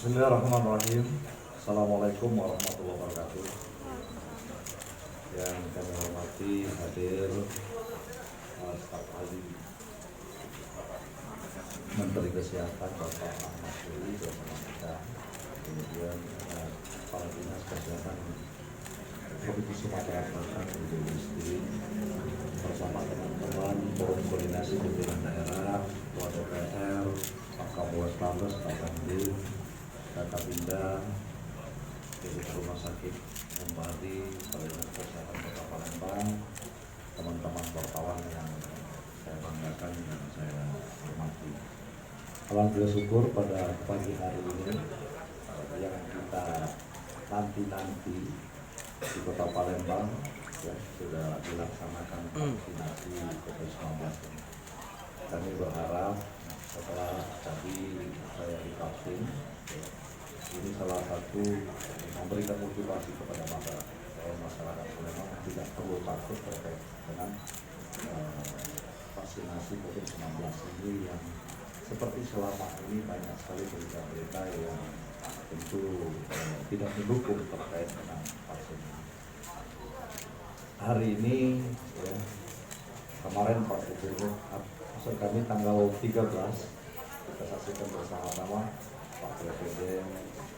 Bismillahirrahmanirrahim. Assalamualaikum warahmatullahi wabarakatuh. Yang kami hormati hadir staf ahli Menteri Kesehatan Bapak Ahmad Yuri bersama kita, kemudian Kepala Dinas Kesehatan Provinsi Sumatera Selatan Ibu Istri bersama teman-teman Forum Koordinasi Pimpinan Daerah, Ketua DPR, Pak Kapolres Tabes, Pak Dandim, Data Binda, Dirut Rumah Sakit Kembali, Dinas Kesehatan Kota Palembang, teman-teman wartawan yang saya banggakan dan saya hormati. Alhamdulillah syukur pada pagi hari ini yang kita nanti-nanti di Kota Palembang ya, sudah dilaksanakan vaksinasi COVID-19. Kami berharap setelah tadi saya divaksin, ya, ini salah satu memberikan motivasi kepada masyarakat Palembang tidak perlu takut terkait dengan vaksinasi COVID-19 ini yang seperti selama ini banyak sekali berita-berita yang tentu tidak mendukung terkait dengan vaksin. Hari ini ya, kemarin Pak Gubernur, maksud kami tanggal 13 kita saksikan bersama-sama Pak Presiden,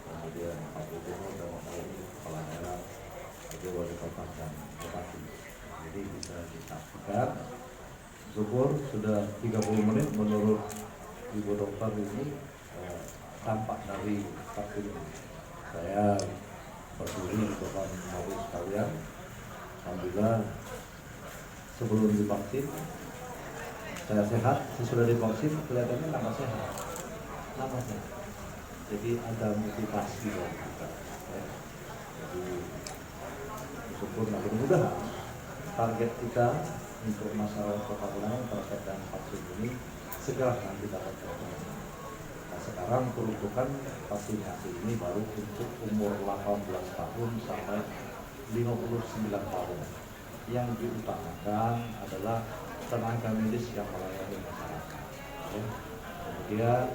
kemudian Pak Gubernur dan Kepala Daerah, Wali Kota dan Bupati. Jadi bisa disaksikan. Syukur sudah 30 menit menurut Ibu Dokter ini tampak dari vaksin. Saya berdiri di depan majelis sekalian. Alhamdulillah sebelum divaksin saya sehat, sesudah divaksin kelihatannya tambah sehat. Jadi ada motivasi buat kita. Jadi syukur mudah-mudahan target kita untuk masalah Kota Palembang terkait dengan vaksin ini segera nanti dapat tercapai. Nah, sekarang peruntukan vaksinasi ini baru untuk umur 18 tahun sampai 59 tahun. Yang diutamakan adalah tenaga medis yang melayani masyarakat. Ya. Kemudian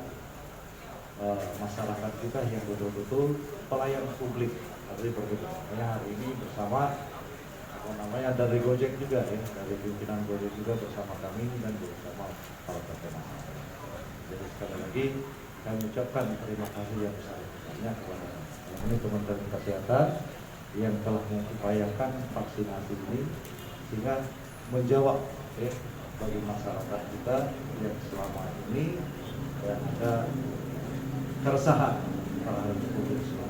masyarakat kita yang betul-betul pelayan publik. Hari ini bersama dari Gojek juga ya, dari pimpinan Gojek juga bersama kami dan bersama para pemerintah. Jadi sekali lagi kami ucapkan terima kasih yang besar-besarnya kepada Kementerian Kesehatan yang telah mengupayakan vaksinasi ini sehingga menjawab ya, bagi masyarakat kita yang selama ini ada keresahan terhadap COVID-19.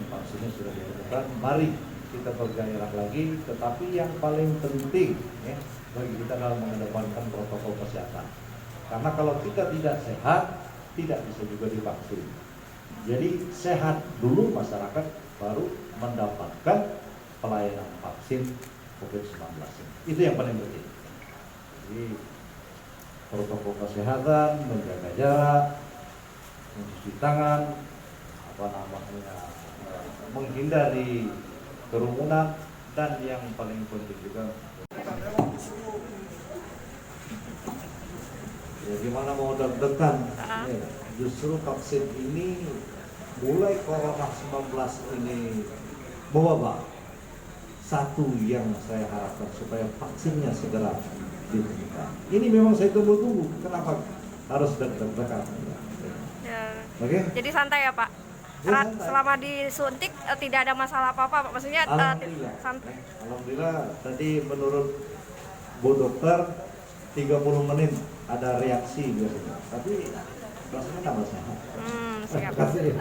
Vaksinnya sudah ditemukan, mari kita bergairah lagi, tetapi yang paling penting ya, bagi kita adalah mengedepankan protokol kesehatan. Karena kalau kita tidak sehat, tidak bisa juga divaksin. Jadi sehat dulu masyarakat, baru mendapatkan pelayanan vaksin COVID-19. Itu yang paling penting. Jadi protokol kesehatan, menjaga jarak, mencuci tangan, menghindari kerumunan, dan yang paling penting juga ya, gimana mau deg-degan ya, justru vaksin ini mulai Corona 19 ini mewabah, satu yang saya harapkan supaya vaksinnya segera ditemukan. Ini memang saya tunggu-tunggu, kenapa harus deg-degan ya. Oke? Jadi santai ya Pak? Selama disuntik tidak ada masalah apa-apa, maksudnya Alhamdulillah. santai. Alhamdulillah tadi menurut Bu Dokter 30 menit ada reaksi biasanya, tapi rasanya tambah sehat. Siap. Terima kasih.